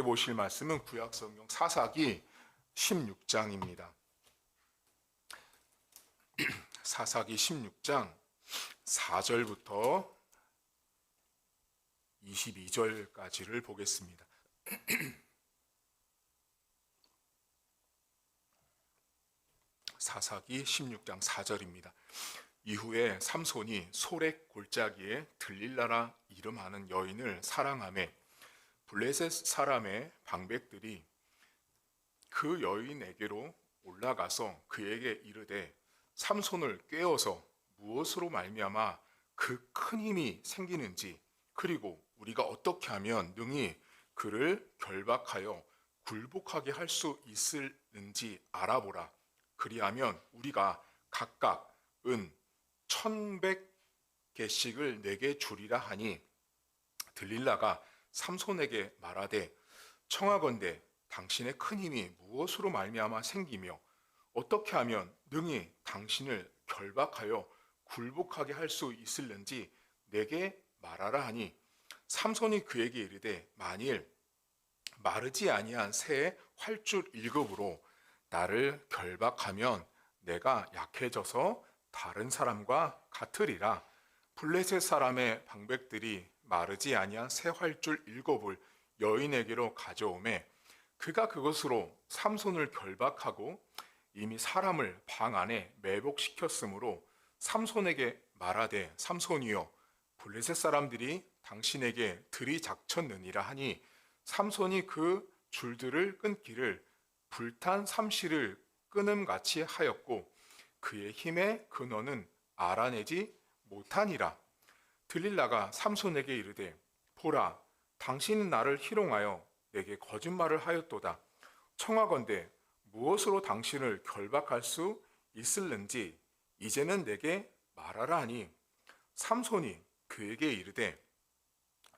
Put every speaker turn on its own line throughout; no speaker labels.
보실 말씀은 구약성경 사사기 16장입니다. 사사기 16장 4절부터 22절까지를 보겠습니다. 사사기 16장 4절입니다. 이후에 삼손이 소렉 골짜기에 들릴라라 이름하는 여인을 사랑하매 블레셋 사람의 방백들이 그 여인에게로 올라가서 그에게 이르되 삼손을 꾀어서 무엇으로 말미암아 그 큰 힘이 생기는지 그리고 우리가 어떻게 하면 능히 그를 결박하여 굴복하게 할 수 있을는지 알아보라. 그리하면 우리가 각각 은 1,100개씩을 내게 주리라 하니 들릴라가 삼손에게 말하되 청하건대 당신의 큰 힘이 무엇으로 말미암아 생기며 어떻게 하면 능히 당신을 결박하여 굴복하게 할 수 있을는지 내게 말하라 하니 삼손이 그에게 이르되 만일 마르지 아니한 새의 활줄 1급으로 나를 결박하면 내가 약해져서 다른 사람과 같으리라. 블레셋 사람의 방백들이 마르지 아니한 새 활줄 7을 여인에게로 가져오매 그가 그것으로 삼손을 결박하고 이미 사람을 방 안에 매복시켰으므로 삼손에게 말하되 삼손이여 블레셋 사람들이 당신에게 들이닥쳤느니라 하니 삼손이 그 줄들을 끊기를 불탄 삼시를 끊음같이 하였고 그의 힘의 근원은 알아내지 못하니라. 들릴라가 삼손에게 이르되 보라 당신은 나를 희롱하여 내게 거짓말을 하였도다. 청하건대 무엇으로 당신을 결박할 수 있을는지 이제는 내게 말하라 하니 삼손이 그에게 이르되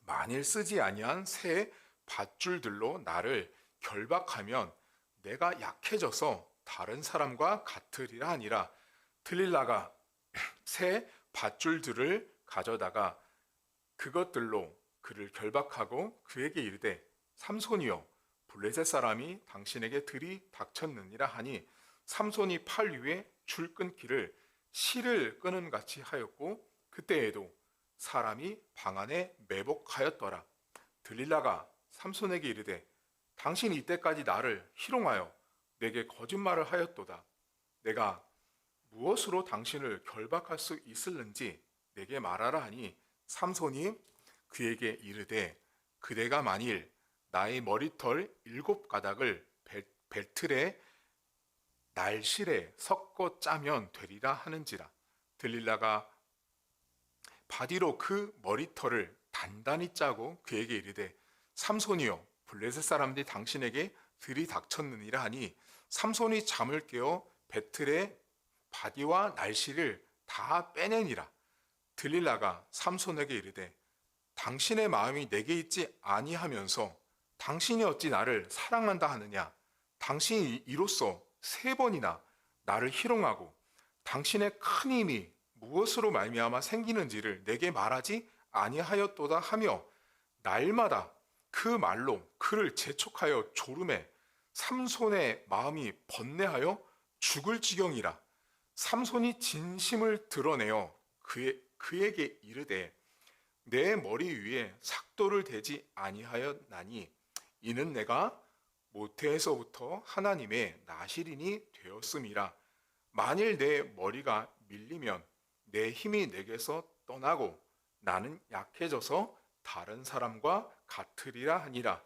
만일 쓰지 아니한 새 밧줄들로 나를 결박하면 내가 약해져서 다른 사람과 같으리라 하니라. 들릴라가 새 밧줄들을 가져다가 그것들로 그를 결박하고 그에게 이르되 삼손이여 블레셋 사람이 당신에게 들이닥쳤느니라 하니 삼손이 팔 위에 줄 끊기를 실을 끊음같이 하였고 그때에도 사람이 방 안에 매복하였더라. 들릴라가 삼손에게 이르되 당신이 이때까지 나를 희롱하여 내게 거짓말을 하였도다. 내가 무엇으로 당신을 결박할 수 있을는지 내게 말하라 하니 삼손이 그에게 이르되 그대가 만일 나의 머리털 7가닥을 벨틀에 날실에 섞어 짜면 되리라 하는지라. 들릴라가 바디로 그 머리털을 단단히 짜고 그에게 이르되 삼손이여 블레셋 사람들이 당신에게 들이닥쳤느니라 하니 삼손이 잠을 깨어 벨틀에 바디와 날씨를 다 빼내니라. 들릴라가 삼손에게 이르되 당신의 마음이 내게 있지 아니하면서 당신이 어찌 나를 사랑한다 하느냐. 당신이 이로써 3번이나 나를 희롱하고 당신의 큰 힘이 무엇으로 말미암아 생기는지를 내게 말하지 아니하였도다 하며 날마다 그 말로 그를 재촉하여 조름해 삼손의 마음이 번뇌하여 죽을 지경이라. 삼손이 진심을 드러내어 그에게 이르되 내 머리 위에 삭도를 대지 아니하였나니 이는 내가 모태에서부터 하나님의 나실인이 되었음이라. 만일 내 머리가 밀리면 내 힘이 내게서 떠나고 나는 약해져서 다른 사람과 같으리라 하니라.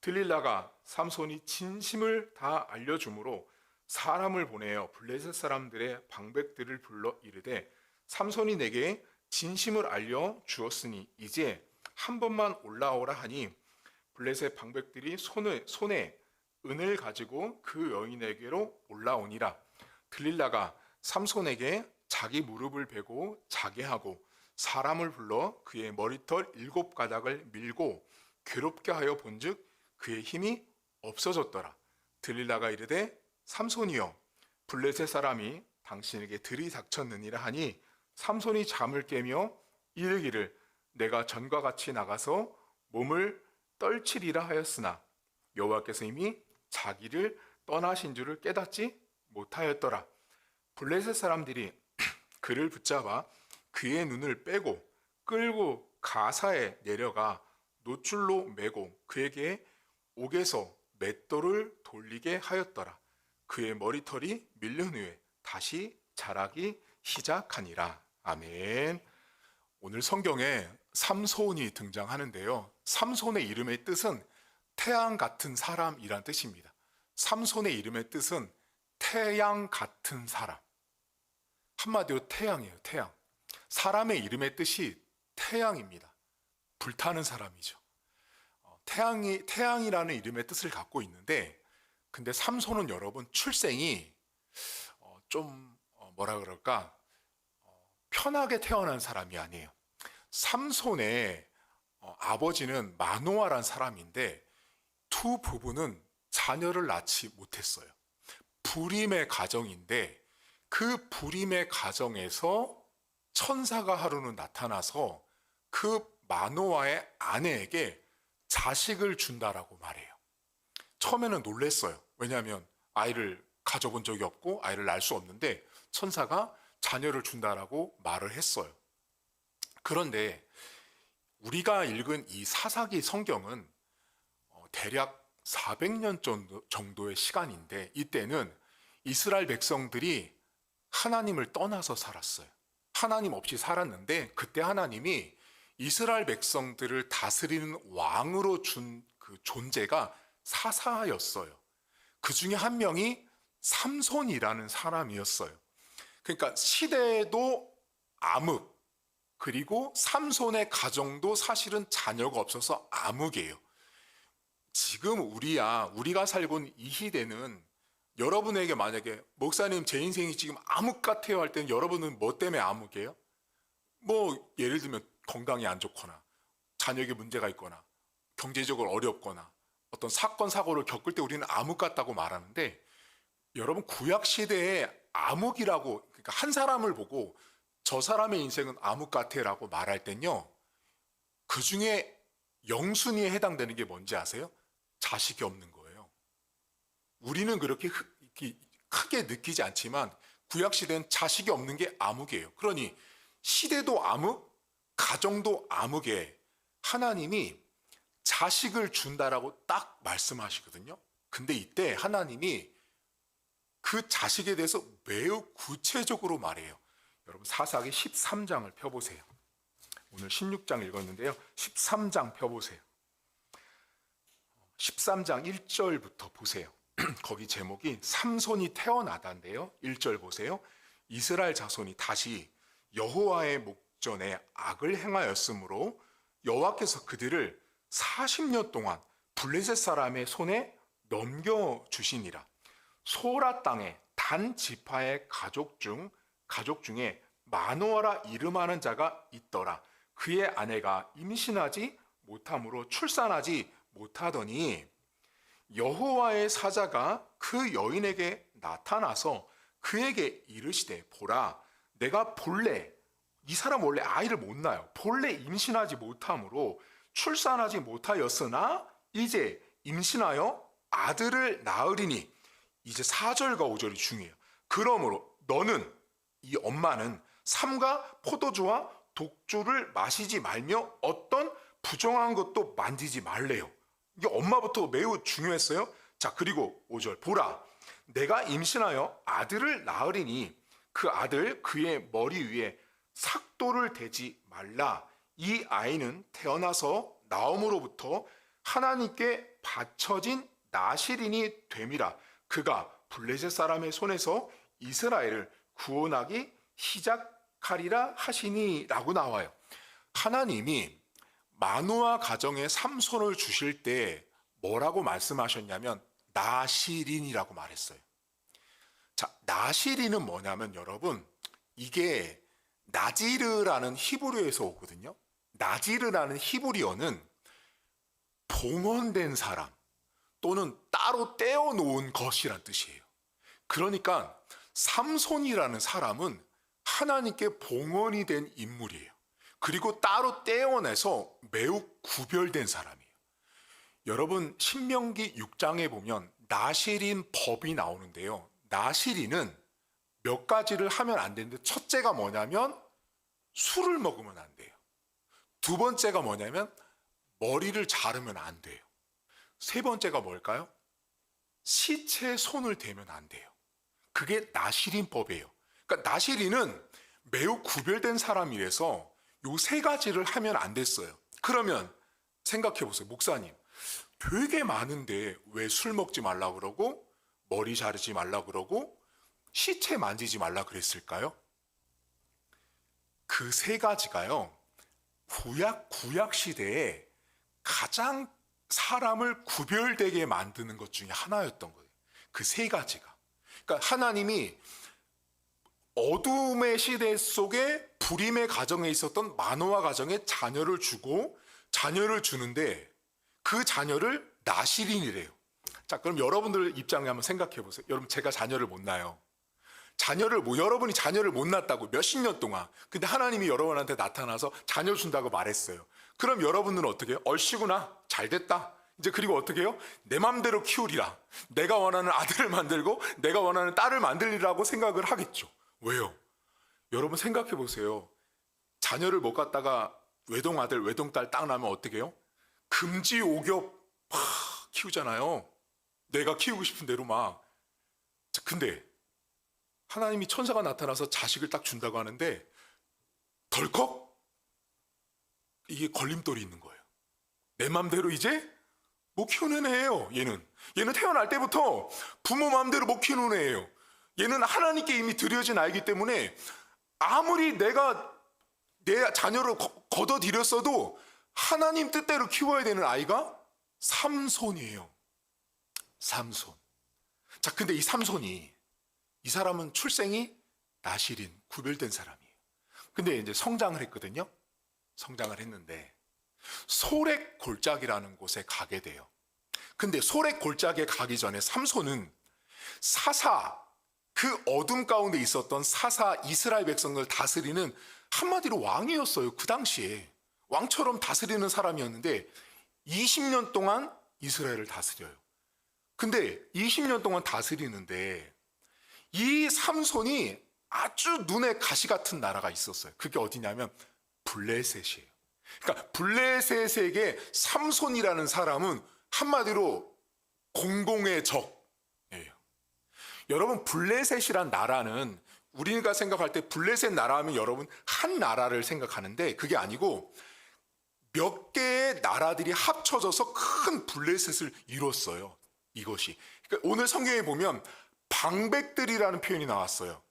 들릴라가 삼손이 진심을 다 알려주므로 사람을 보내어 블레셋 사람들의 방백들을 불러 이르되 삼손이 내게 진심을 알려 주었으니 이제 한 번만 올라오라 하니 블레셋 방백들이 손에 은을 가지고 그 여인에게로 올라오니라. 들릴라가 삼손에게 자기 무릎을 베고 자게 하고 사람을 불러 그의 머리털 7가닥을 밀고 괴롭게 하여 본즉 그의 힘이 없어졌더라. 들릴라가 이르되 삼손이여 블레셋 사람이 당신에게 들이닥쳤느니라 하니 삼손이 잠을 깨며 이르기를 내가 전과 같이 나가서 몸을 떨치리라 하였으나 여호와께서 이미 자기를 떠나신 줄을 깨닫지 못하였더라. 블레셋 사람들이 그를 붙잡아 그의 눈을 빼고 끌고 가사에 내려가 노줄로 매고 그에게 옥에서 맷돌을 돌리게 하였더라. 그의 머리털이 밀린 후에 다시 자라기 시작하니라. 아멘. 오늘 성경에 삼손이 등장하는데요. 삼손의 이름의 뜻은 태양 같은 사람이란 뜻입니다. 삼손의 이름의 뜻은 태양 같은 사람. 한마디로 태양이에요, 태양. 사람의 이름의 뜻이 태양입니다. 불타는 사람이죠. 태양이라는 이름의 뜻을 갖고 있는데, 근데 삼손은 여러분 출생이 뭐라 그럴까, 편하게 태어난 사람이 아니에요. 삼손의 아버지는 마노아란 사람인데 두 부부는 자녀를 낳지 못했어요. 불임의 가정인데 그 불임의 가정에서 천사가 하루는 나타나서 그 마노아의 아내에게 자식을 준다라고 말해요. 처음에는 놀랬어요. 왜냐하면 아이를 가져본 적이 없고 아이를 낳을 수 없는데 천사가 자녀를 준다라고 말을 했어요. 그런데 우리가 읽은 이 사사기 성경은 대략 400년 정도의 시간인데, 이때는 이스라엘 백성들이 하나님을 떠나서 살았어요. 하나님 없이 살았는데 그때 하나님이 이스라엘 백성들을 다스리는 왕으로 준 그 존재가 사사였어요. 그 중에 한 명이 삼손이라는 사람이었어요. 그러니까 시대도 암흑, 그리고 삼손의 가정도 사실은 자녀가 없어서 암흑이에요. 지금 우리가 살고 있는 이 시대는 여러분에게 만약에 목사님 제 인생이 지금 암흑 같아요 할 때는 여러분은 뭐 때문에 암흑이에요? 뭐 예를 들면 건강이 안 좋거나 자녀에게 문제가 있거나 경제적으로 어렵거나 어떤 사건 사고를 겪을 때 우리는 암흑 같다고 말하는데, 여러분 구약 시대에 암흑이라고, 그러니까 한 사람을 보고 저 사람의 인생은 암흑 같아라고 말할 땐요, 그 중에 영순위에 해당되는 게 뭔지 아세요? 자식이 없는 거예요. 우리는 그렇게 크게 느끼지 않지만 구약시대는 자식이 없는 게 암흑이에요. 그러니 시대도 암흑, 가정도 암흑에 하나님이 자식을 준다라고 딱 말씀하시거든요. 근데 이때 하나님이 그 자식에 대해서 매우 구체적으로 말해요. 여러분 사사기 13장을 펴보세요. 오늘 16장 읽었는데요. 13장 펴보세요. 13장 1절부터 보세요. 거기 제목이 삼손이 태어나다인데요. 1절 보세요. 이스라엘 자손이 다시 여호와의 목전에 악을 행하였으므로 여호와께서 그들을 40년 동안 블레셋 사람의 손에 넘겨주시니라. 소라 땅에 단 지파의 가족 중에 마노아라 이름하는 자가 있더라. 그의 아내가 임신하지 못함으로 출산하지 못하더니 여호와의 사자가 그 여인에게 나타나서 그에게 이르시되, 보라, 내가 본래 이 사람 원래 아이를 못 낳아요. 본래 임신하지 못함으로 출산하지 못하였으나 이제 임신하여 아들을 낳으리니. 이제 4절과 5절이 중요해요. 그러므로 너는, 이 엄마는 삼가 포도주와 독주를 마시지 말며 어떤 부정한 것도 만지지 말래요. 이게 엄마부터 매우 중요했어요. 자, 그리고 5절, 보라, 내가 임신하여 아들을 낳으리니 그 아들 그의 머리 위에 삭도를 대지 말라. 이 아이는 태어나서 나옴으로부터 하나님께 바쳐진 나실인이 됨이라. 그가 블레셋 사람의 손에서 이스라엘을 구원하기 시작하리라 하시니 라고 나와요. 하나님이 마노아 가정에 삼손을 주실 때 뭐라고 말씀하셨냐면 나실인이라고 말했어요. 자, 나실인은 뭐냐면 여러분, 이게 나지르라는 히브리어에서 오거든요. 나지르라는 히브리어는 봉헌된 사람 또는 따로 떼어놓은 것이란 뜻이에요. 그러니까 삼손이라는 사람은 하나님께 봉헌이 된 인물이에요. 그리고 따로 떼어내서 매우 구별된 사람이에요. 여러분 신명기 6장에 보면 나실인 법이 나오는데요. 나실인은 몇 가지를 하면 안 되는데 첫째가 뭐냐면 술을 먹으면 안 돼요. 두 번째가 뭐냐면 머리를 자르면 안 돼요. 세 번째가 뭘까요? 시체에 손을 대면 안 돼요. 그게 나실인법이에요. 그러니까 나실인은 매우 구별된 사람이라서 요 세 가지를 하면 안 됐어요. 그러면 생각해 보세요. 목사님, 되게 많은데 왜 술 먹지 말라 그러고 머리 자르지 말라 그러고 시체 만지지 말라 그랬을까요? 그 세 가지가요. 구약 시대에 가장 사람을 구별되게 만드는 것 중에 하나였던 거예요. 그 세 가지가. 그러니까 하나님이 어둠의 시대 속에 불임의 가정에 있었던 마노아 가정에 자녀를 주고 자녀를 주는데 그 자녀를 나실인이래요. 자, 그럼 여러분들 입장에 한번 생각해 보세요. 여러분, 제가 자녀를 못 낳아요. 여러분이 자녀를 못 낳았다고 몇십 년 동안. 근데 하나님이 여러분한테 나타나서 자녀 준다고 말했어요. 그럼 여러분들은 어떻게 해요? 얼씨구나, 잘 됐다. 이제 그리고 어떻게 해요? 내 맘대로 키우리라. 내가 원하는 아들을 만들고 내가 원하는 딸을 만들리라고 생각을 하겠죠. 왜요? 여러분 생각해 보세요. 자녀를 못 갖다가 외동아들, 외동딸 딱 나면 어떻게 해요? 금지옥엽 막 키우잖아요. 내가 키우고 싶은 대로 막. 근데 하나님이 천사가 나타나서 자식을 딱 준다고 하는데 덜컥 이게 걸림돌이 있는 거예요. 내 맘대로 이제 못 키우는 애예요. 얘는 태어날 때부터 부모 맘대로 못 키우는 애예요. 얘는 하나님께 이미 드려진 아이기 때문에 아무리 내가 내 자녀를 거둬들였어도 하나님 뜻대로 키워야 되는 아이가 삼손이에요. 삼손. 자, 근데 이 삼손이, 이 사람은 출생이 나실인, 구별된 사람이에요. 근데 이제 성장을 했거든요. 성장을 했는데 소렉 골짜기라는 곳에 가게 돼요. 근데 소렉 골짜기에 가기 전에 삼손은 그 어둠 가운데 있었던 이스라엘 백성을 다스리는 한마디로 왕이었어요. 그 당시에 왕처럼 다스리는 사람이었는데 20년 동안 이스라엘을 다스려요. 근데 20년 동안 다스리는데 이 삼손이 아주 눈에 가시 같은 나라가 있었어요. 그게 어디냐면 블레셋이에요. 그러니까 블레셋에게 삼손이라는 사람은 한마디로 공공의 적이에요. 여러분, 블레셋이란 나라는 우리가 생각할 때 블레셋 나라 하면 여러분 한 나라를 생각하는데 그게 아니고 몇 개의 나라들이 합쳐져서 큰 블레셋을 이뤘어요. 이것이. 그러니까 오늘 성경에 보면 방백들이라는 표현이 나왔어요.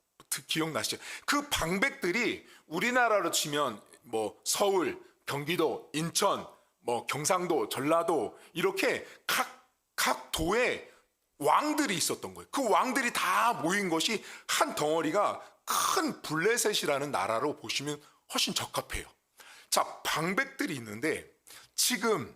기억나시죠? 그 방백들이 우리나라로 치면 뭐 서울, 경기도, 인천, 뭐 경상도, 전라도 이렇게 각 도에 왕들이 있었던 거예요. 그 왕들이 다 모인 것이 한 덩어리가 큰 블레셋이라는 나라로 보시면 훨씬 적합해요. 자, 방백들이 있는데 지금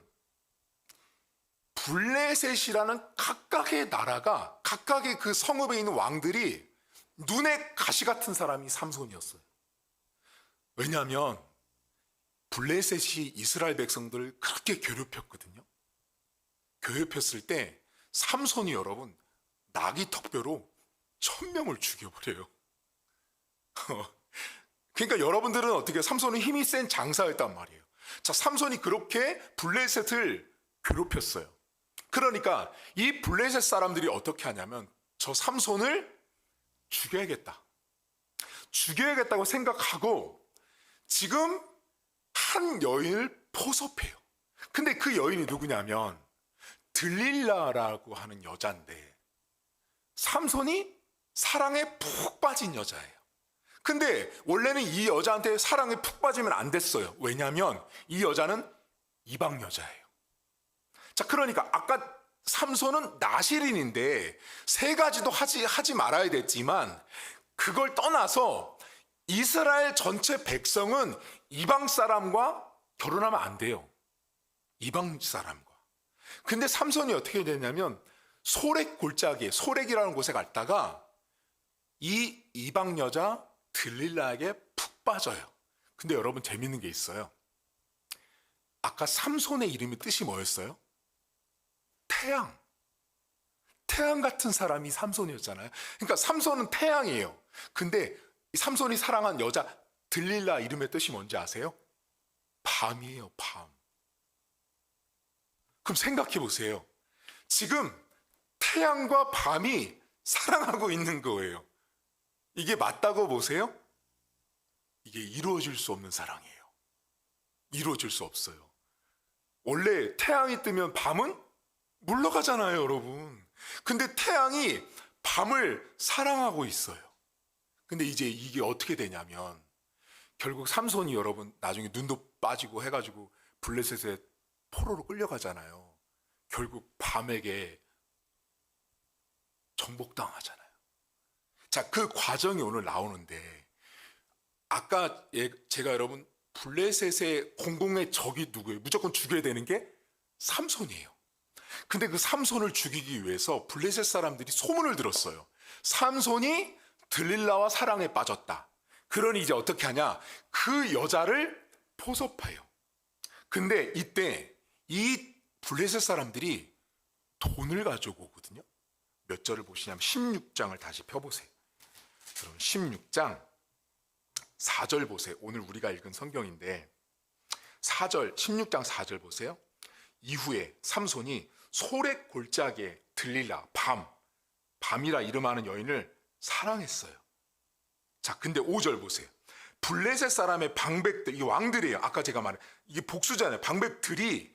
블레셋이라는 각각의 나라가 각각의 그 성읍에 있는 왕들이 눈에 가시 같은 사람이 삼손이었어요. 왜냐하면 블레셋이 이스라엘 백성들을 그렇게 괴롭혔거든요. 괴롭혔을 때 삼손이 여러분 나귀 턱뼈로 1000명을 죽여버려요. 그러니까 여러분들은 어떻게, 삼손은 힘이 센 장사였단 말이에요. 자, 삼손이 그렇게 블레셋을 괴롭혔어요. 그러니까 이 블레셋 사람들이 어떻게 하냐면 저 삼손을 죽여야겠다고 생각하고 지금 한 여인을 포섭해요. 근데 그 여인이 누구냐면 들릴라라고 하는 여자인데 삼손이 사랑에 푹 빠진 여자예요. 근데 원래는 이 여자한테 사랑에 푹 빠지면 안 됐어요. 왜냐하면 이 여자는 이방 여자예요. 자, 그러니까 아까 삼손은 나실인인데 세 가지도 하지 말아야 됐지만 그걸 떠나서 이스라엘 전체 백성은 이방 사람과 결혼하면 안 돼요. 이방 사람과. 근데 삼손이 어떻게 되냐면 소렉 골짜기에, 소렉이라는 곳에 갔다가 이 이방 여자 들릴라에게 푹 빠져요. 근데 여러분 재밌는 게 있어요. 아까 삼손의 이름이 뜻이 뭐였어요? 태양 같은 사람이 삼손이었잖아요. 그러니까 삼손은 태양이에요. 근데 이 삼손이 사랑한 여자 들릴라 이름의 뜻이 뭔지 아세요? 밤이에요, 밤. 그럼 생각해 보세요. 지금 태양과 밤이 사랑하고 있는 거예요. 이게 맞다고 보세요? 이게 이루어질 수 없는 사랑이에요. 이루어질 수 없어요. 원래 태양이 뜨면 밤은 물러가잖아요, 여러분. 근데 태양이 밤을 사랑하고 있어요. 근데 이제 이게 어떻게 되냐면 결국 삼손이 여러분 나중에 눈도 빠지고 해가지고 블레셋의 포로로 끌려가잖아요. 결국 밤에게 정복당하잖아요. 자, 그 과정이 오늘 나오는데 아까 제가 여러분 블레셋의 공공의 적이 누구예요? 무조건 죽여야 되는 게 삼손이에요. 근데 그 삼손을 죽이기 위해서 블레셋 사람들이 소문을 들었어요. 삼손이 들릴라와 사랑에 빠졌다. 그러니 이제 어떻게 하냐? 그 여자를 포섭해요. 근데 이때 이 블레셋 사람들이 돈을 가지고 오거든요. 몇 절을 보시냐면 16장을 다시 펴보세요. 그럼 16장 4절 보세요. 오늘 우리가 읽은 성경인데 4절 16장 4절 보세요. 이후에 삼손이 소렉 골짜기에 들릴라 밤이라 이름하는 여인을 사랑했어요. 자, 근데 5절 보세요. 블레셋 사람의 방백들, 이 왕들이에요. 아까 제가 말한 이게 복수잖아요. 방백들이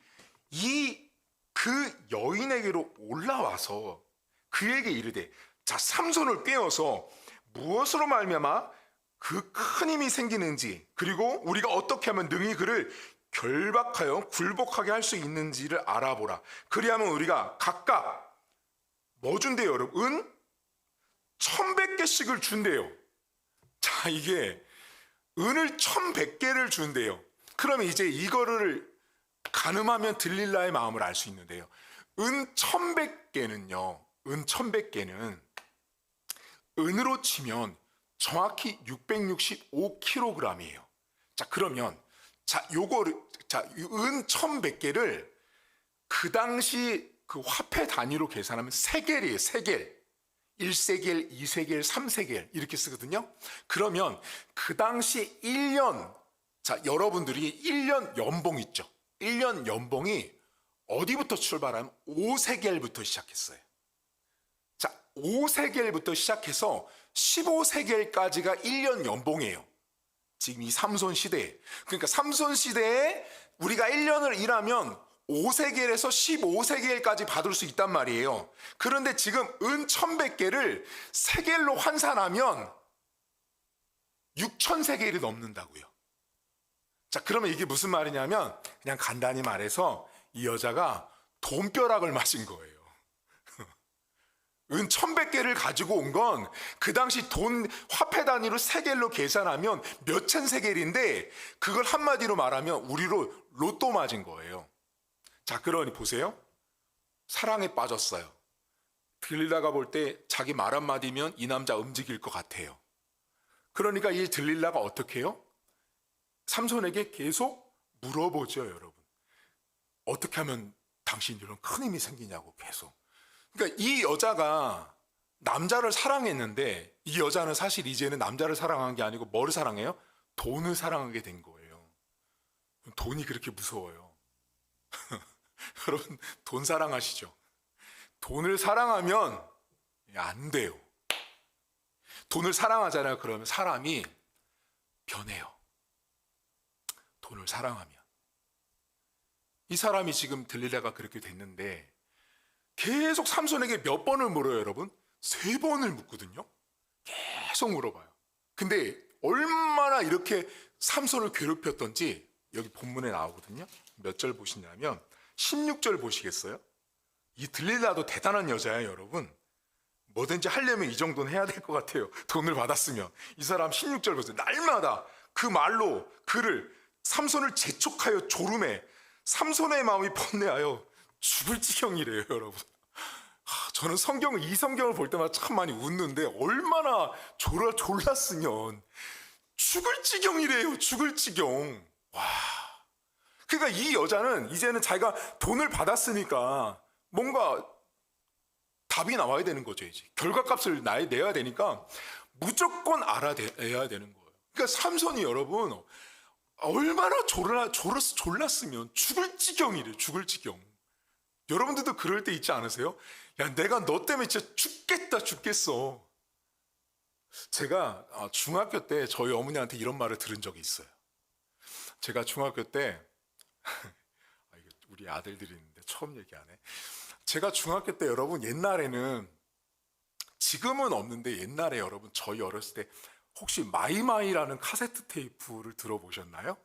그 여인에게로 올라와서 그에게 이르되, 자, 삼손을 꿰어서 무엇으로 말미암아 그 큰 힘이 생기는지, 그리고 우리가 어떻게 하면 능히 그를 결박하여 굴복하게 할 수 있는지를 알아보라. 그리하면 우리가 각각 뭐 준대요, 여러분? 은 1100개씩을 준대요. 자, 이게 은을 1100개를 준대요. 그러면 이제 이거를 가늠하면 들릴라의 마음을 알 수 있는데요. 은 1100개는요. 은 1100개는 은으로 치면 정확히 665kg이에요. 자, 그러면 은 1100개를 그 당시 그 화폐 단위로 계산하면 세겔이에요. 세겔. 1세겔, 2세겔, 3세겔 이렇게 쓰거든요. 그러면 그 당시 1년, 자, 여러분들이 1년 연봉 있죠. 1년 연봉이 어디부터 출발하면 5세겔부터 시작했어요. 자, 5세겔부터 시작해서 15세겔까지가 1년 연봉이에요. 지금 이 삼손 시대에. 그러니까 삼손 시대에 우리가 1년을 일하면 5세겔에서 15세겔까지 받을 수 있단 말이에요. 그런데 지금 은 1100개를 세겔로 환산하면 6000세겔이 넘는다고요. 자, 그러면 이게 무슨 말이냐면 그냥 간단히 말해서 이 여자가 돈벼락을 마신 거예요. 은 1100개를 가지고 온 건 그 당시 돈 화폐 단위로 세겔로 계산하면 몇천 세겔인데 그걸 한마디로 말하면 우리로 로또 맞은 거예요. 자, 그러니 보세요. 사랑에 빠졌어요. 들릴라가 볼 때 자기 말 한마디면 이 남자 움직일 것 같아요. 그러니까 이 들릴라가 어떻게 해요? 삼손에게 계속 물어보죠, 여러분. 어떻게 하면 당신 이런 큰 힘이 생기냐고 계속. 그러니까 이 여자가 남자를 사랑했는데 이 여자는 사실 이제는 남자를 사랑한 게 아니고 뭐를 사랑해요? 돈을 사랑하게 된 거예요. 돈이 그렇게 무서워요. 여러분, 돈 사랑하시죠? 돈을 사랑하면 안 돼요. 돈을 사랑하잖아요. 그러면 사람이 변해요. 돈을 사랑하면. 이 사람이 지금 들릴라가 그렇게 됐는데 계속 삼손에게 몇 번을 물어요, 여러분? 3번을 묻거든요. 계속 물어봐요. 근데 얼마나 이렇게 삼손을 괴롭혔던지 여기 본문에 나오거든요. 몇 절 보시냐면 16절 보시겠어요? 이 들릴라도 대단한 여자예요, 여러분. 뭐든지 하려면 이 정도는 해야 될 것 같아요. 돈을 받았으면. 이 사람 16절 보세요. 날마다 그 말로 그를 삼손을 재촉하여 졸음해 삼손의 마음이 번뇌하여 죽을 지경이래요, 여러분. 저는 이 성경을 볼 때마다 참 많이 웃는데 얼마나 졸랐으면 죽을 지경이래요, 죽을 지경. 와. 그러니까 이 여자는 이제는 자기가 돈을 받았으니까 뭔가 답이 나와야 되는 거죠. 이제 결과값을 내야 되니까 무조건 알아내야 되는 거예요. 그러니까 삼손이 여러분 얼마나 졸랐으면 죽을 지경이래. 죽을 지경. 여러분들도 그럴 때 있지 않으세요? 야, 내가 너 때문에 진짜 죽겠어. 제가 중학교 때 저희 어머니한테 이런 말을 들은 적이 있어요. 제가 중학교 때 우리 아들들이 있는데 처음 얘기하네. 제가 중학교 때 여러분 옛날에는, 지금은 없는데 옛날에 여러분 저희 어렸을 때 혹시 마이마이라는 카세트 테이프를 들어보셨나요?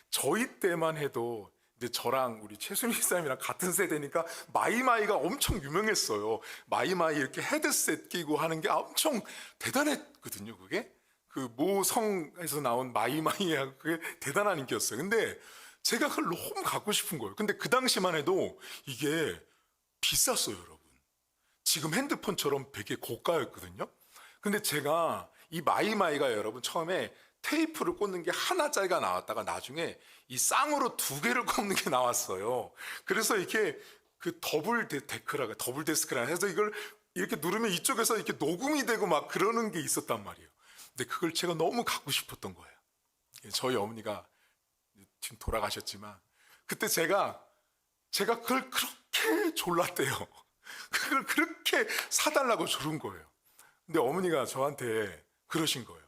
저희 때만 해도 이제 저랑 우리 최순희 쌤이랑 같은 세대니까 마이마이가 엄청 유명했어요. 마이마이 이렇게 헤드셋 끼고 하는 게 엄청 대단했거든요. 그게 그 모성에서 나온 마이마이야, 그게 대단한 인기였어요. 근데 제가 그걸 너무 갖고 싶은 거예요. 근데 그 당시만 해도 이게 비쌌어요, 여러분. 지금 핸드폰처럼 되게 고가였거든요. 근데 제가 이 마이마이가 여러분 처음에 테이프를 꽂는 게 하나짜리가 나왔다가 나중에 이 쌍으로 두 개를 꽂는 게 나왔어요. 그래서 이렇게 그 더블 데스크라 해서 이걸 이렇게 누르면 이쪽에서 이렇게 녹음이 되고 막 그러는 게 있었단 말이에요. 근데 그걸 제가 너무 갖고 싶었던 거예요. 저희 어머니가 지금 돌아가셨지만 그때 제가 그걸 그렇게 졸랐대요. 그걸 그렇게 사달라고 조른 거예요. 근데 어머니가 저한테 그러신 거예요.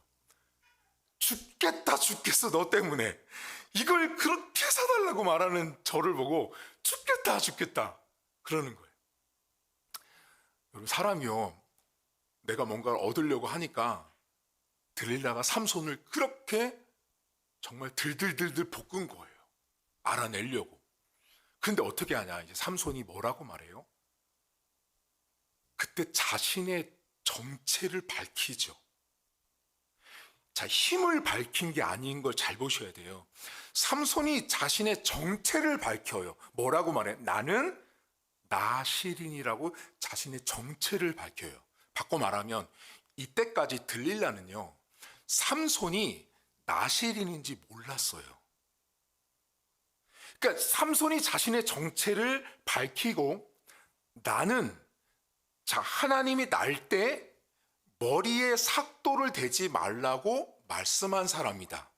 죽겠어 너 때문에. 이걸 그렇게 사달라고 말하는 저를 보고 죽겠다 그러는 거예요. 여러분, 사람이요, 내가 뭔가를 얻으려고 하니까 들릴라가 삼손을 그렇게 정말 들들들들 볶은 거예요. 알아내려고. 근데 어떻게 하냐, 이제 삼손이 뭐라고 말해요? 그때 자신의 정체를 밝히죠. 자, 힘을 밝힌 게 아닌 걸 잘 보셔야 돼요. 삼손이 자신의 정체를 밝혀요. 뭐라고 말해? 나는 나시린이라고 자신의 정체를 밝혀요. 바꿔 말하면 이때까지 들릴라는요, 삼손이 나시린인지 몰랐어요. 그러니까 삼손이 자신의 정체를 밝히고, 나는, 자, 하나님이 날 때 머리에 삭도를 대지 말라고 말씀한 사람이다.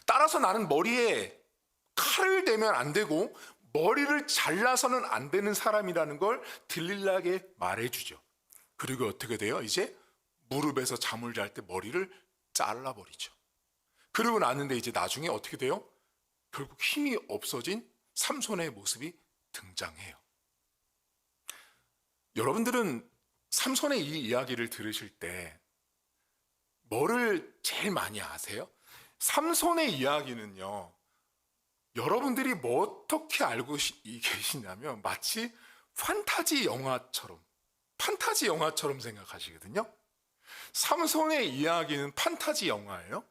따라서 나는 머리에 칼을 대면 안 되고 머리를 잘라서는 안 되는 사람이라는 걸 들릴라에게 말해주죠. 그리고 어떻게 돼요? 이제 무릎에서 잠을 잘 때 머리를 잘라버리죠. 그러고 나는데 이제 나중에 어떻게 돼요? 결국 힘이 없어진 삼손의 모습이 등장해요. 여러분들은 삼손의 이 이야기를 들으실 때 뭐를 제일 많이 아세요? 삼손의 이야기는요, 여러분들이 뭐 어떻게 알고 계시냐면 마치 판타지 영화처럼 생각하시거든요. 삼손의 이야기는 판타지 영화예요.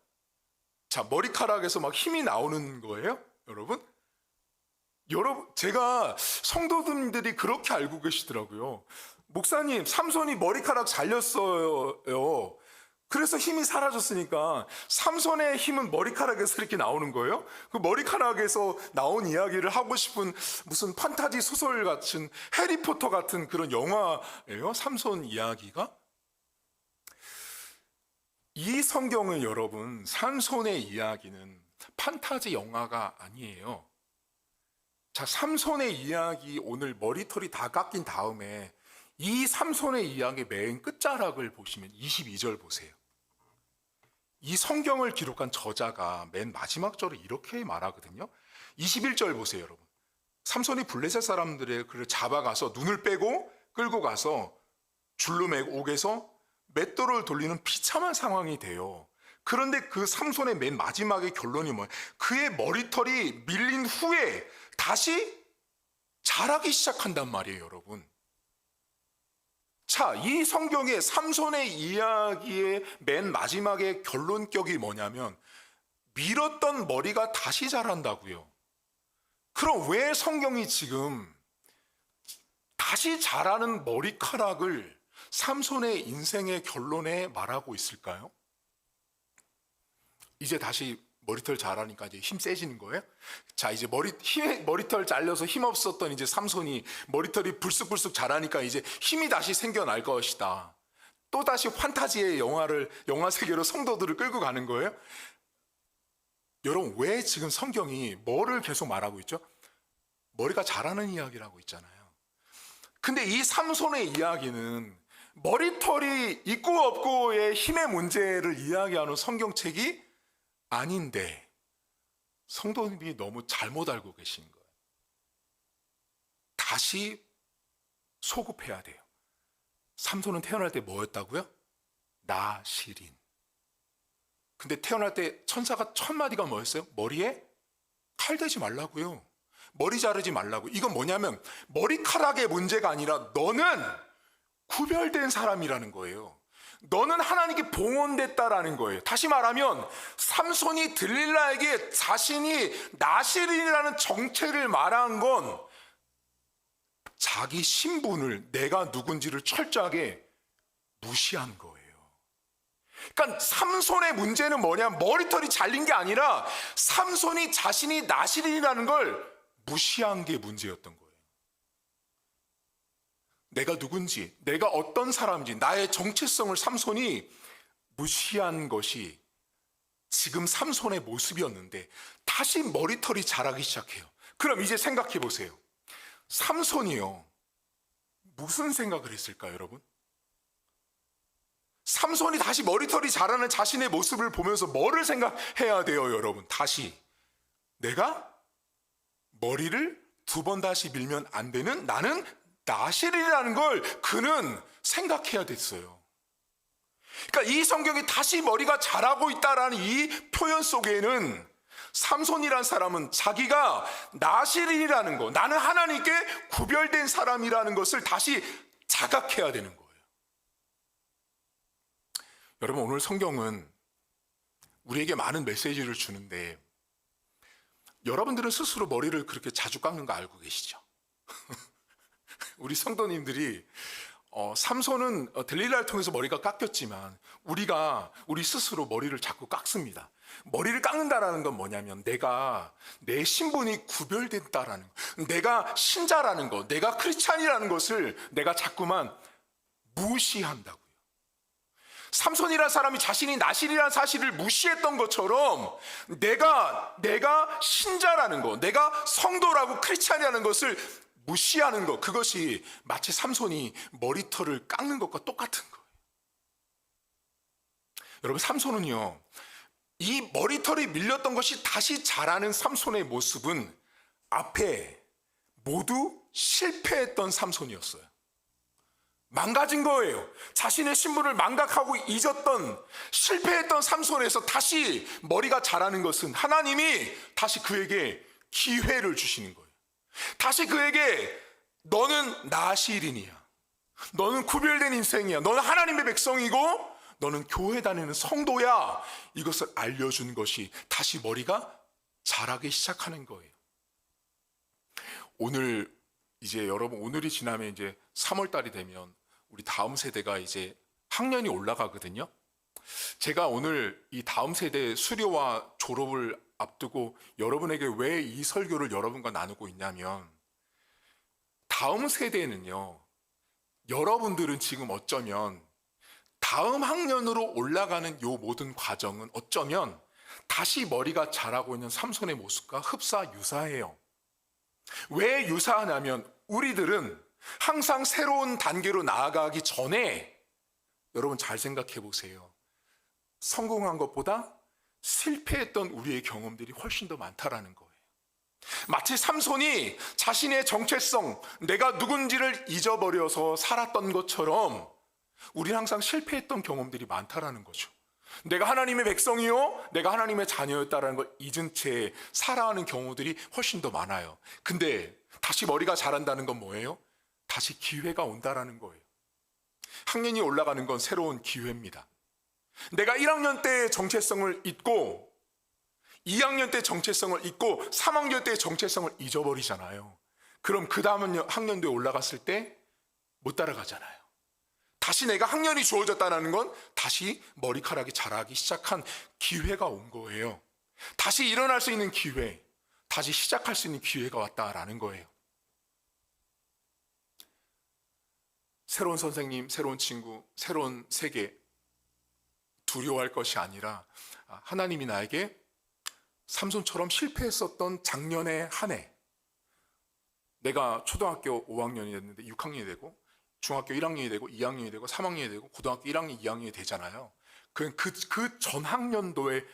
자, 머리카락에서 막 힘이 나오는 거예요, 여러분. 제가 성도님들이 그렇게 알고 계시더라고요. 목사님, 삼손이 머리카락 잘렸어요. 그래서 힘이 사라졌으니까 삼손의 힘은 머리카락에서 이렇게 나오는 거예요? 그 머리카락에서 나온 이야기를 하고 싶은 무슨 판타지 소설 같은, 해리포터 같은 그런 영화예요? 삼손 이야기가? 이 성경은 여러분, 삼손의 이야기는 판타지 영화가 아니에요. 자, 삼손의 이야기, 오늘 머리털이 다 깎인 다음에 이 삼손의 이야기 맨 끝자락을 보시면 22절 보세요. 이 성경을 기록한 저자가 맨 마지막 절에 이렇게 말하거든요. 21절 보세요, 여러분. 삼손이 블레셋 사람들의 그를 잡아가서 눈을 빼고 끌고 가서 줄로 매고 옥에서 맷돌을 돌리는 비참한 상황이 돼요. 그런데 그 삼손의 맨 마지막의 결론이 뭐예요? 그의 머리털이 밀린 후에 다시 자라기 시작한단 말이에요, 여러분. 자, 이 성경의 삼손의 이야기의 맨 마지막의 결론격이 뭐냐면 밀었던 머리가 다시 자란다고요. 그럼 왜 성경이 지금 다시 자라는 머리카락을 삼손의 인생의 결론에 말하고 있을까요? 이제 다시 머리털 자라니까 이제 힘 세지는 거예요. 자, 이제 머리털 잘려서 힘 없었던 이제 삼손이 머리털이 불쑥불쑥 자라니까 이제 힘이 다시 생겨날 것이다. 또 다시 판타지의 영화 세계로 성도들을 끌고 가는 거예요. 여러분, 왜 지금 성경이 뭐를 계속 말하고 있죠? 머리가 자라는 이야기를 하고 있잖아요. 근데 이 삼손의 이야기는 머리털이 있고 없고의 힘의 문제를 이야기하는 성경책이 아닌데 성도님이 너무 잘못 알고 계신 거예요. 다시 소급해야 돼요. 삼손은 태어날 때 뭐였다고요? 나실인. 근데 태어날 때 천사가 첫 마디가 뭐였어요? 머리에 칼 대지 말라고요. 머리 자르지 말라고. 이건 뭐냐면 머리카락의 문제가 아니라 너는 구별된 사람이라는 거예요. 너는 하나님께 봉헌됐다라는 거예요. 다시 말하면 삼손이 들릴라에게 자신이 나실인이라는 정체를 말한 건 자기 신분을, 내가 누군지를 철저하게 무시한 거예요. 그러니까 삼손의 문제는 뭐냐? 머리털이 잘린 게 아니라 삼손이 자신이 나실인이라는 걸 무시한 게 문제였던 거예요. 내가 누군지, 내가 어떤 사람인지, 나의 정체성을 삼손이 무시한 것이 지금 삼손의 모습이었는데 다시 머리털이 자라기 시작해요. 그럼 이제 생각해 보세요. 삼손이요, 무슨 생각을 했을까요, 여러분? 삼손이 다시 머리털이 자라는 자신의 모습을 보면서 뭐를 생각해야 돼요, 여러분? 다시 내가 머리를 두 번 다시 밀면 안 되는 나는 나실이라는 걸 그는 생각해야 됐어요. 그러니까 이 성경이 다시 머리가 자라고 있다라는 이 표현 속에는 삼손이란 사람은 자기가 나실이라는 거, 나는 하나님께 구별된 사람이라는 것을 다시 자각해야 되는 거예요. 여러분, 오늘 성경은 우리에게 많은 메시지를 주는데 여러분들은 스스로 머리를 그렇게 자주 깎는 거 알고 계시죠? 우리 성도님들이 삼손은 들릴라를 통해서 머리가 깎였지만 우리 스스로 머리를 자꾸 깎습니다. 머리를 깎는다라는 건 뭐냐면 내 신분이 구별됐다라는 거, 내가 신자라는 거, 내가 크리스찬이라는 것을 내가 자꾸만 무시한다고요. 삼손이라는 사람이 자신이 나실이라는 사실을 무시했던 것처럼 내가 신자라는 거, 내가 성도라고 크리스찬이라는 것을 무시하는 것, 그것이 마치 삼손이 머리털을 깎는 것과 똑같은 거예요. 여러분, 삼손은요, 이 머리털이 밀렸던 것이 다시 자라는 삼손의 모습은 앞에 모두 실패했던 삼손이었어요. 망가진 거예요. 자신의 신분을 망각하고 잊었던, 실패했던 삼손에서 다시 머리가 자라는 것은 하나님이 다시 그에게 기회를 주시는 거예요. 다시 그에게 너는 나실인이야, 너는 구별된 인생이야, 너는 하나님의 백성이고 너는 교회 다니는 성도야, 이것을 알려준 것이 다시 머리가 자라기 시작하는 거예요. 오늘 이제 여러분, 오늘이 지나면 이제 3월 달이 되면 우리 다음 세대가 이제 학년이 올라가거든요. 제가 오늘 이 다음 세대 수료와 졸업을 앞두고 여러분에게 왜 이 설교를 여러분과 나누고 있냐면, 다음 세대는요, 여러분들은 지금 어쩌면 다음 학년으로 올라가는 요 모든 과정은 어쩌면 다시 머리가 자라고 있는 삼손의 모습과 흡사유사해요. 왜 유사하냐면 우리들은 항상 새로운 단계로 나아가기 전에, 여러분 잘 생각해 보세요. 성공한 것보다 실패했던 우리의 경험들이 훨씬 더 많다라는 거예요. 마치 삼손이 자신의 정체성, 내가 누군지를 잊어버려서 살았던 것처럼 우리는 항상 실패했던 경험들이 많다라는 거죠. 내가 하나님의 백성이요, 내가 하나님의 자녀였다라는 걸 잊은 채 살아가는 경우들이 훨씬 더 많아요. 근데 다시 머리가 자란다는 건 뭐예요? 다시 기회가 온다라는 거예요. 학년이 올라가는 건 새로운 기회입니다. 내가 1학년 때의 정체성을 잊고 2학년 때 정체성을 잊고 3학년 때 정체성을 잊어버리잖아요. 그럼 그 다음 학년도에 올라갔을 때 못 따라가잖아요. 다시 내가 학년이 주어졌다는 건 다시 머리카락이 자라기 시작한 기회가 온 거예요. 다시 일어날 수 있는 기회, 다시 시작할 수 있는 기회가 왔다라는 거예요. 새로운 선생님, 새로운 친구, 새로운 세계, 두려워할 것이 아니라 하나님이 나에게 삼손처럼 실패했었던 작년의 한 해, 내가 초등학교 5학년이 됐는데 6학년이 되고 중학교 1학년이 되고 2학년이 되고 3학년이 되고 고등학교 1학년, 2학년이 되잖아요. 그 전 학년도에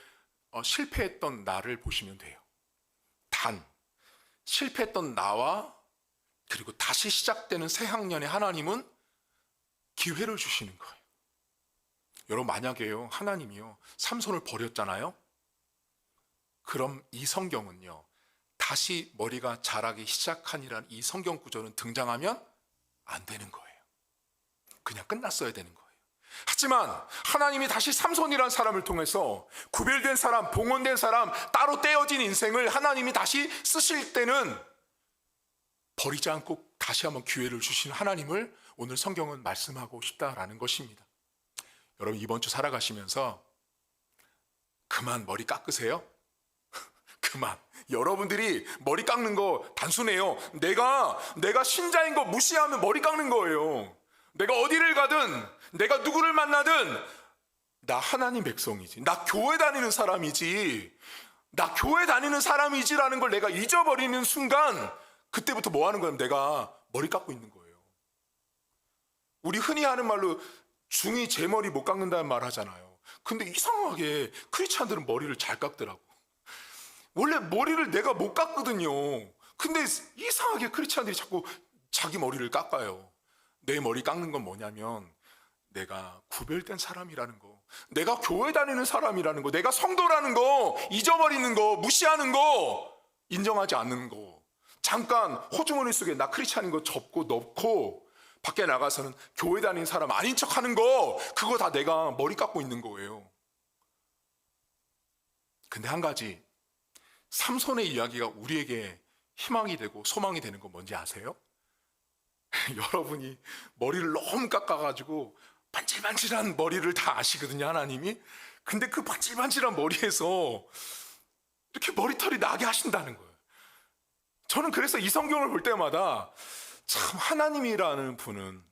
실패했던 나를 보시면 돼요. 단 실패했던 나와 그리고 다시 시작되는 새 학년에 하나님은 기회를 주시는 거예요. 여러분, 만약에요 하나님이요 삼손을 버렸잖아요. 그럼 이 성경은요 다시 머리가 자라기 시작하니라는 이 성경 구절은 등장하면 안 되는 거예요. 그냥 끝났어야 되는 거예요. 하지만 하나님이 다시 삼손이라는 사람을 통해서 구별된 사람, 봉헌된 사람, 따로 떼어진 인생을 하나님이 다시 쓰실 때는 버리지 않고 다시 한번 기회를 주신 하나님을 오늘 성경은 말씀하고 싶다라는 것입니다. 여러분, 이번 주 살아가시면서 그만 머리 깎으세요. 그만. 여러분들이 머리 깎는 거 단순해요. 내가 신자인 거 무시하면 머리 깎는 거예요. 내가 어디를 가든 내가 누구를 만나든 나 하나님 백성이지, 나 교회 다니는 사람이지, 나 교회 다니는 사람이지라는 걸 내가 잊어버리는 순간 그때부터 뭐 하는 거예요? 내가 머리 깎고 있는 거예요. 우리 흔히 하는 말로 중이 제 머리 못 깎는다는 말 하잖아요. 근데 이상하게 크리스찬들은 머리를 잘 깎더라고. 원래 머리를 내가 못 깎거든요. 근데 이상하게 크리스찬들이 자꾸 자기 머리를 깎아요. 내 머리 깎는 건 뭐냐면 내가 구별된 사람이라는 거, 내가 교회 다니는 사람이라는 거, 내가 성도라는 거 잊어버리는 거, 무시하는 거, 인정하지 않는 거, 잠깐 호주머니 속에 나 크리스찬인 거 접고 넣고 밖에 나가서는 교회 다니는 사람 아닌 척하는 거, 그거 다 내가 머리 깎고 있는 거예요. 근데 한 가지, 삼손의 이야기가 우리에게 희망이 되고 소망이 되는 건 뭔지 아세요? 여러분이 머리를 너무 깎아가지고 반질반질한 머리를 다 아시거든요, 하나님이. 근데 그 반질반질한 머리에서 이렇게 머리털이 나게 하신다는 거예요. 저는 그래서 이 성경을 볼 때마다 참 하나님이라는 분은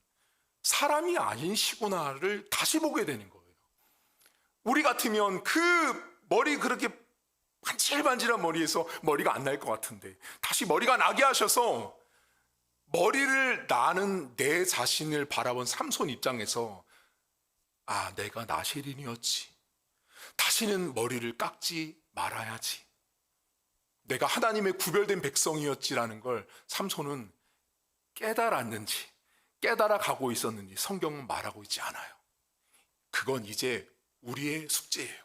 사람이 아니시구나를 다시 보게 되는 거예요. 우리 같으면 그 머리 그렇게 반질반질한 머리에서 머리가 안 날 것 같은데 다시 머리가 나게 하셔서 머리를 나는 내 자신을 바라본 삼손 입장에서 내가 나실인이었지, 다시는 머리를 깎지 말아야지, 내가 하나님의 구별된 백성이었지라는 걸 삼손은 깨달았는지 깨달아 가고 있었는지 성경은 말하고 있지 않아요. 그건 이제 우리의 숙제예요.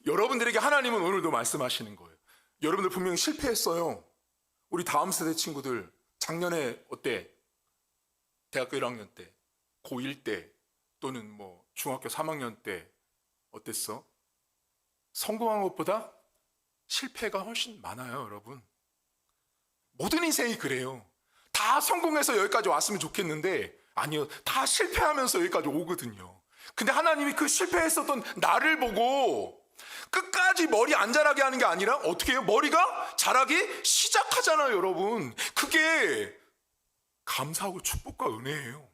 여러분들에게 하나님은 오늘도 말씀하시는 거예요. 여러분들 분명히 실패했어요. 우리 다음 세대 친구들 작년에 어때? 대학교 1학년 때, 고1 때, 또는 뭐 중학교 3학년 때 어땠어? 성공한 것보다 실패가 훨씬 많아요, 여러분. 모든 인생이 그래요. 다 성공해서 여기까지 왔으면 좋겠는데 아니요, 다 실패하면서 여기까지 오거든요. 근데 하나님이 그 실패했었던 나를 보고 끝까지 머리 안 자라게 하는 게 아니라 어떻게 해요? 머리가 자라기 시작하잖아요, 여러분. 그게 감사하고 축복과 은혜예요.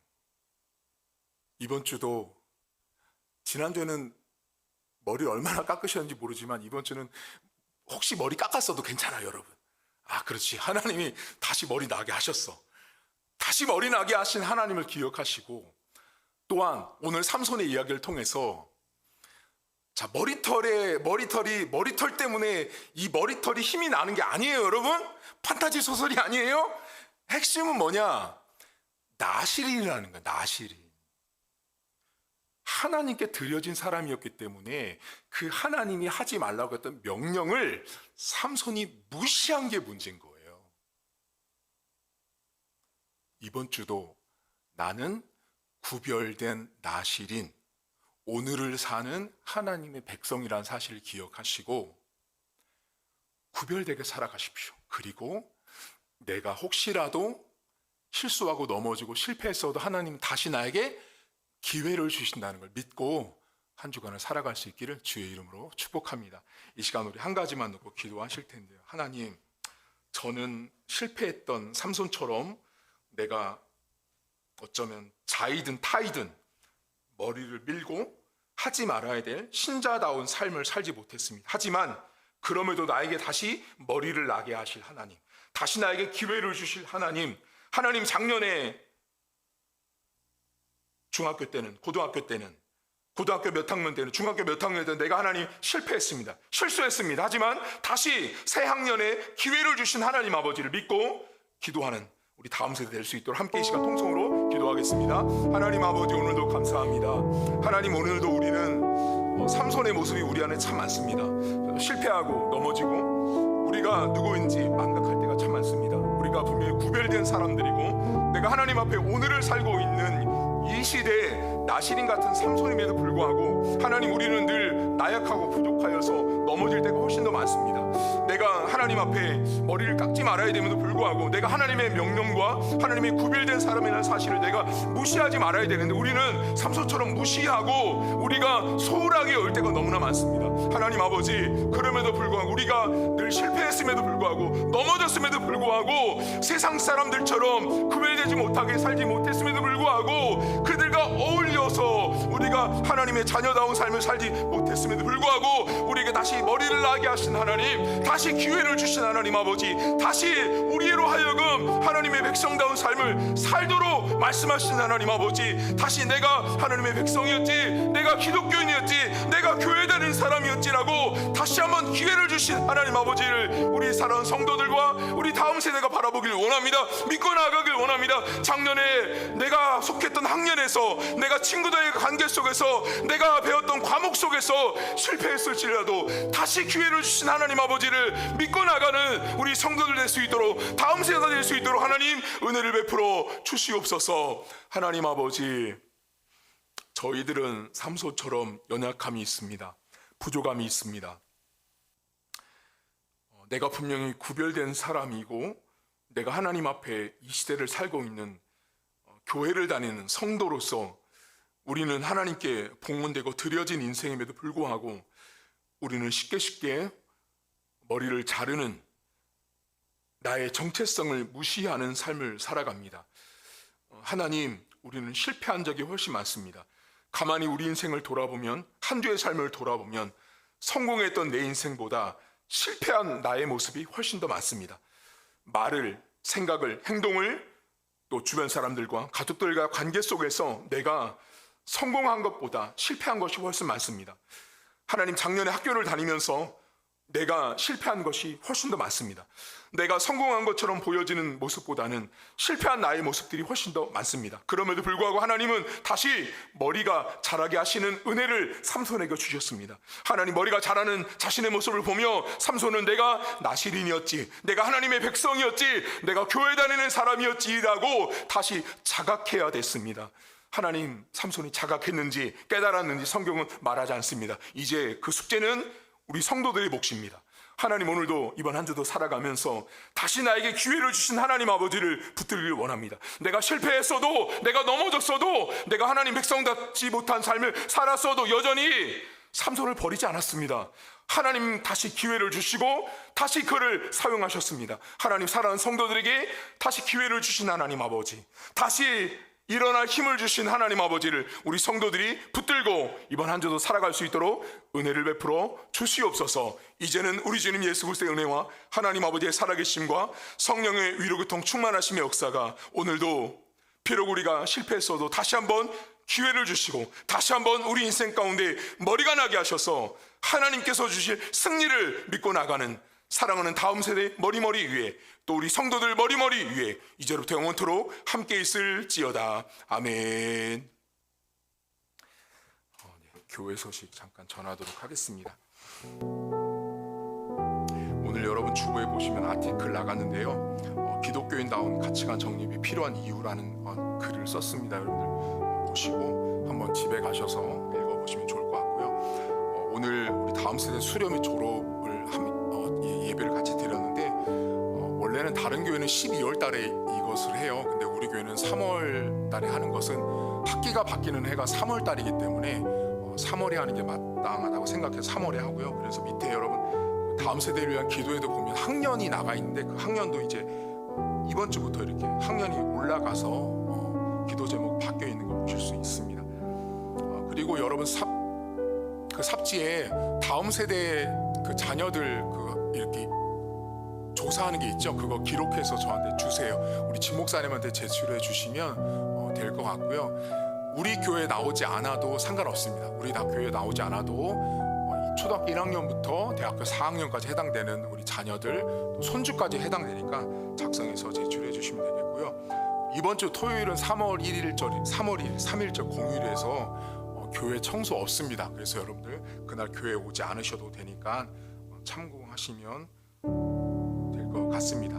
이번 주도, 지난주에는 머리를 얼마나 깎으셨는지 모르지만 이번 주는 혹시 머리 깎았어도 괜찮아요, 여러분. 그렇지, 하나님이 다시 머리 나게 하셨어. 다시 머리 나게 하신 하나님을 기억하시고, 또한 오늘 삼손의 이야기를 통해서 머리털 때문에 이 머리털이 힘이 나는 게 아니에요, 여러분. 판타지 소설이 아니에요. 핵심은 뭐냐? 나실인이라는 거야, 나실인. 하나님께 드려진 사람이었기 때문에 그 하나님이 하지 말라고 했던 명령을 삼손이 무시한 게 문제인 거예요. 이번 주도 나는 구별된 나실인, 오늘을 사는 하나님의 백성이라는 사실을 기억하시고 구별되게 살아가십시오. 그리고 내가 혹시라도 실수하고 넘어지고 실패했어도 하나님 다시 나에게 기회를 주신다는 걸 믿고 한 주간을 살아갈 수 있기를 주의 이름으로 축복합니다. 이 시간 우리 한 가지만 놓고 기도하실 텐데요. 하나님, 저는 실패했던 삼손처럼 내가 어쩌면 자이든 타이든 머리를 밀고 하지 말아야 될 신자다운 삶을 살지 못했습니다. 하지만 그럼에도 나에게 다시 머리를 나게 하실 하나님, 다시 나에게 기회를 주실 하나님, 하나님 작년에 중학교 때는, 고등학교 때는, 고등학교 몇 학년 때는, 중학교 몇 학년 때는 내가 하나님 실패했습니다. 실수했습니다. 하지만 다시 새 학년에 기회를 주신 하나님 아버지를 믿고 기도하는 우리 다음 세대 될 수 있도록 함께 이 시간 통성으로 기도하겠습니다. 하나님 아버지, 오늘도 감사합니다. 하나님, 오늘도 우리는 삼손의 모습이 우리 안에 참 많습니다. 실패하고 넘어지고 우리가 누구인지 망각할 때가 참 많습니다. 우리가 분명히 구별된 사람들이고 내가 하나님 앞에 오늘을 살고 있는 이 시대에 나시린 같은 삼손임에도 불구하고 하나님, 우리는 늘 나약하고 부족하여서 넘어질 때가 훨씬 더 많습니다. 내가 하나님 앞에 머리를 깎지 말아야 됨에도 불구하고 내가 하나님의 명령과 하나님의 구별된 사람이라는 사실을 내가 무시하지 말아야 되는데 우리는 삼손처럼 무시하고 우리가 소홀하게 올 때가 너무나 많습니다. 하나님 아버지, 그럼에도 불구하고 우리가 늘 실패했음에도 불구하고 넘어졌음에도 불구하고 세상 사람들처럼 구별되지 못하게 살지 못했음에도 불구하고 그들과 어울려서 우리가 하나님의 자녀다운 삶을 살지 못했음에도 불구하고 우리에게 다시 머리를 나게 하신 하나님, 다시 기회를 주신 하나님 아버지, 다시 우리로 하여금 하나님의 백성다운 삶을 살도록 말씀하신 하나님 아버지, 다시 내가 하나님의 백성이었지, 내가 기독교인이었지, 내가 교회 다니는 사람이었지라고 다시 한번 기회를 주신 하나님 아버지를 우리 사랑하는 성도들과 우리 다음 세대가 바라보길 원합니다. 믿고 나아가길 원합니다. 작년에 내가 속했던 학년에서, 내가 친구들의 관계 속에서, 내가 배웠던 과목 속에서 실패했을지라도 다시 기회를 주신 하나님 아버지를 믿고 나가는 우리 성도들 될 수 있도록, 다음 세대가 될 수 있도록 하나님 은혜를 베풀어 주시옵소서. 하나님 아버지, 저희들은 삼손처럼 연약함이 있습니다. 부족함이 있습니다. 내가 분명히 구별된 사람이고 내가 하나님 앞에 이 시대를 살고 있는 교회를 다니는 성도로서 우리는 하나님께 봉헌되고 드려진 인생임에도 불구하고 우리는 쉽게 머리를 자르는, 나의 정체성을 무시하는 삶을 살아갑니다. 하나님, 우리는 실패한 적이 훨씬 많습니다. 가만히 우리 인생을 돌아보면, 한 주의 삶을 돌아보면 성공했던 내 인생보다 실패한 나의 모습이 훨씬 더 많습니다. 말을, 생각을, 행동을 또 주변 사람들과 가족들과 관계 속에서 내가 성공한 것보다 실패한 것이 훨씬 많습니다. 하나님, 작년에 학교를 다니면서 내가 실패한 것이 훨씬 더 많습니다. 내가 성공한 것처럼 보여지는 모습보다는 실패한 나의 모습들이 훨씬 더 많습니다. 그럼에도 불구하고 하나님은 다시 머리가 자라게 하시는 은혜를 삼손에게 주셨습니다. 하나님, 머리가 자라는 자신의 모습을 보며 삼손은 내가 나시린이었지, 내가 하나님의 백성이었지, 내가 교회 다니는 사람이었지라고 다시 자각해야 됐습니다. 하나님, 삼손이 자각했는지 깨달았는지 성경은 말하지 않습니다. 이제 그 숙제는 우리 성도들의 몫입니다. 하나님, 오늘도 이번 한 주도 살아가면서 다시 나에게 기회를 주신 하나님 아버지를 붙들기를 원합니다. 내가 실패했어도, 내가 넘어졌어도, 내가 하나님 백성답지 못한 삶을 살았어도 여전히 삼손을 버리지 않았습니다. 하나님 다시 기회를 주시고 다시 그를 사용하셨습니다. 하나님, 사랑하는 성도들에게 다시 기회를 주신 하나님 아버지, 다시 일어날 힘을 주신 하나님 아버지를 우리 성도들이 붙들고 이번 한 주도 살아갈 수 있도록 은혜를 베풀어 주시옵소서. 이제는 우리 주님 예수 그리스도의 은혜와 하나님 아버지의 살아계심과 성령의 위로교통 충만하심의 역사가 오늘도 비록 우리가 실패했어도 다시 한번 기회를 주시고 다시 한번 우리 인생 가운데 머리가 나게 하셔서 하나님께서 주실 승리를 믿고 나가는 사랑하는 다음 세대 머리머리 위에, 또 우리 성도들 머리머리 위에 이제로부터 영원토록 함께 있을지어다. 아멘. 교회 소식 잠깐 전하도록 하겠습니다. 오늘 여러분 주보에 보시면 아티클 나갔는데요, 기독교인다운 가치관 정립이 필요한 이유라는 글을 썼습니다. 여러분들 보시고 한번 집에 가셔서 읽어보시면 좋을 것 같고요. 오늘 우리 다음 세대 수료 및 졸업을 예배를 같이 드렸는데, 원래는 다른 교회는 12월 달에 이것을 해요. 근데 우리 교회는 3월 달에 하는 것은 학기가 바뀌는 해가 3월 달이기 때문에 3월에 하는 게 마땅하다고 생각해서 3월에 하고요. 그래서 밑에 여러분 다음 세대를 위한 기도에도 보면 학년이 나가 있는데 그 학년도 이제 이번 주부터 이렇게 학년이 올라가서 기도 제목 바뀌어 있는 걸 보실 수 있습니다. 그리고 여러분 그 삽지에 다음 세대 그 자녀들 그 이렇게 조사하는 게 있죠. 그거 기록해서 저한테 주세요. 우리 진 목사님한테 제출해 주시면 될 것 같고요. 우리 교회 나오지 않아도 상관없습니다. 우리 교회 나오지 않아도 초등학교 1학년부터 대학교 4학년까지 해당되는 우리 자녀들 또 손주까지 해당되니까 작성해서 제출해 주시면 되겠고요. 이번 주 토요일은 3월 3일절 공휴일에서 교회 청소 없습니다. 그래서 여러분들 그날 교회 오지 않으셔도 되니까 참고하시면 될 것 같습니다.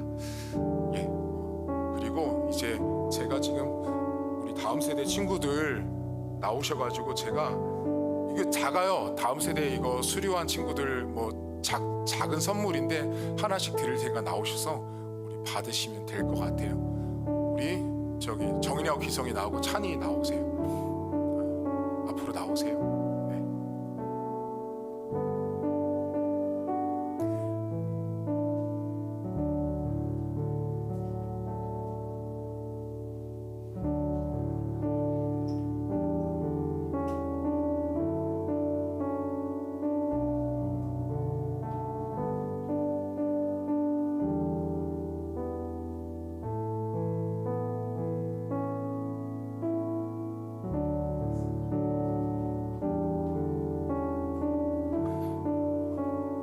예. 그리고 이제 제가 지금 우리 다음 세대 친구들 나오셔가지고 제가 이게 작아요. 다음 세대 이거 수료한 친구들 뭐 작은 선물인데 하나씩 드릴 테니까 나오셔서 우리 받으시면 될 것 같아요. 우리 저기 정인이하고 기성이 나오고 찬이 나오세요. 앞으로 나오세요. 네.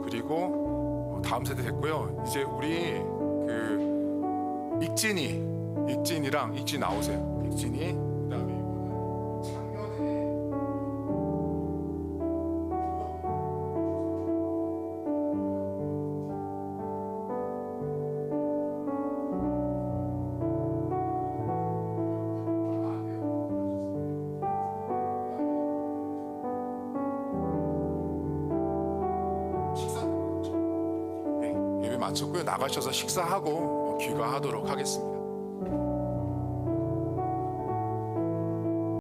그리고 다음 세대 됐고요. 이제 우리 그 익진이랑 익진 나오세요. 익진이 그다음에 이거는 작년에 예배 마쳤고요. 나가셔서 식사하고 귀가하도록 하겠습니다.